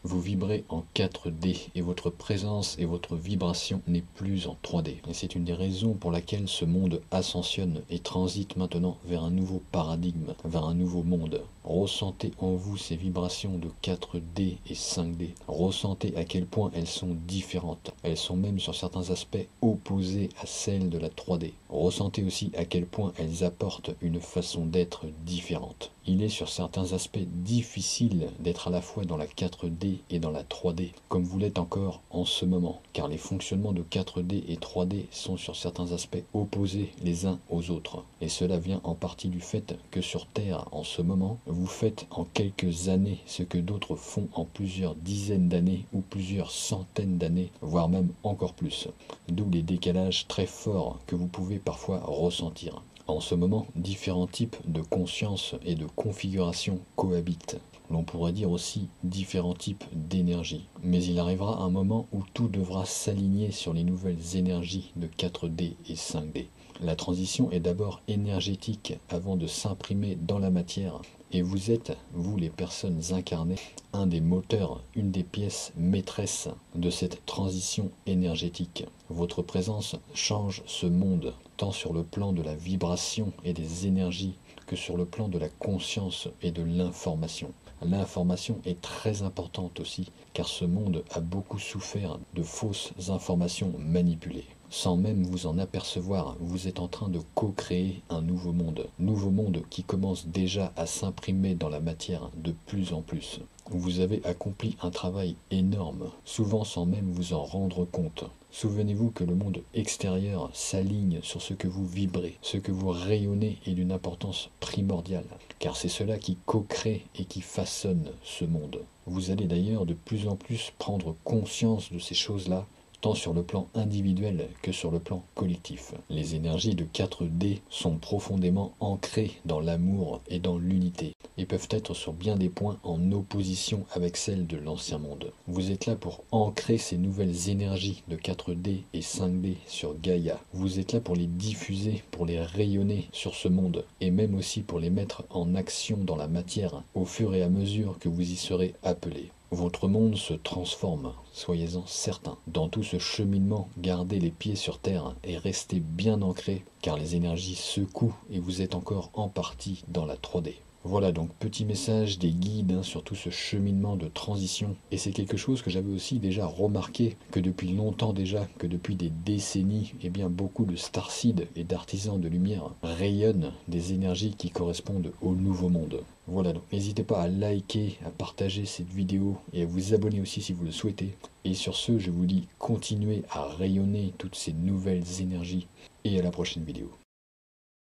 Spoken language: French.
Vous vibrez en 4D et votre présence et votre vibration n'est plus en 3D. Et c'est une des raisons pour laquelle ce monde ascensionne et transite maintenant vers un nouveau paradigme, vers un nouveau monde. Ressentez en vous ces vibrations de 4D et 5D. Ressentez à quel point elles sont différentes. Elles sont même sur certains aspects opposées à celles de la 3D. Ressentez aussi à quel point elles apportent une façon d'être différente. Il est sur certains aspects difficile d'être à la fois dans la 4D et dans la 3D, comme vous l'êtes encore en ce moment, car les fonctionnements de 4D et 3D sont sur certains aspects opposés les uns aux autres. Et cela vient en partie du fait que sur Terre, en ce moment, vous faites en quelques années ce que d'autres font en plusieurs dizaines d'années ou plusieurs centaines d'années, voire même encore plus. D'où les décalages très forts que vous pouvez parfois ressentir. En ce moment, différents types de conscience et de configuration cohabitent. L'on pourrait dire aussi différents types d'énergie. Mais il arrivera un moment où tout devra s'aligner sur les nouvelles énergies de 4D et 5D. La transition est d'abord énergétique avant de s'imprimer dans la matière. Et vous êtes, vous les personnes incarnées, un des moteurs, une des pièces maîtresses de cette transition énergétique. Votre présence change ce monde, tant sur le plan de la vibration et des énergies que sur le plan de la conscience et de l'information. L'information est très importante aussi, car ce monde a beaucoup souffert de fausses informations manipulées. Sans même vous en apercevoir, vous êtes en train de co-créer un nouveau monde qui commence déjà à s'imprimer dans la matière de plus en plus. Vous avez accompli un travail énorme, souvent sans même vous en rendre compte. Souvenez-vous que le monde extérieur s'aligne sur ce que vous vibrez, ce que vous rayonnez est d'une importance primordiale, car c'est cela qui co-crée et qui façonne ce monde. Vous allez d'ailleurs de plus en plus prendre conscience de ces choses-là, tant sur le plan individuel que sur le plan collectif. Les énergies de 4D sont profondément ancrées dans l'amour et dans l'unité, et peuvent être sur bien des points en opposition avec celles de l'ancien monde. Vous êtes là pour ancrer ces nouvelles énergies de 4D et 5D sur Gaïa. Vous êtes là pour les diffuser, pour les rayonner sur ce monde, et même aussi pour les mettre en action dans la matière au fur et à mesure que vous y serez appelés. Votre monde se transforme, soyez-en certains. Dans tout ce cheminement, gardez les pieds sur terre et restez bien ancrés, car les énergies secouent et vous êtes encore en partie dans la 3D. Voilà donc petit message des guides sur tout ce cheminement de transition. Et c'est quelque chose que j'avais aussi déjà remarqué, que depuis longtemps déjà, que depuis des décennies, eh bien beaucoup de starseeds et d'artisans de lumière rayonnent des énergies qui correspondent au nouveau monde. Voilà, donc n'hésitez pas à liker, à partager cette vidéo et à vous abonner aussi si vous le souhaitez. Et sur ce, je vous dis continuez à rayonner toutes ces nouvelles énergies et à la prochaine vidéo.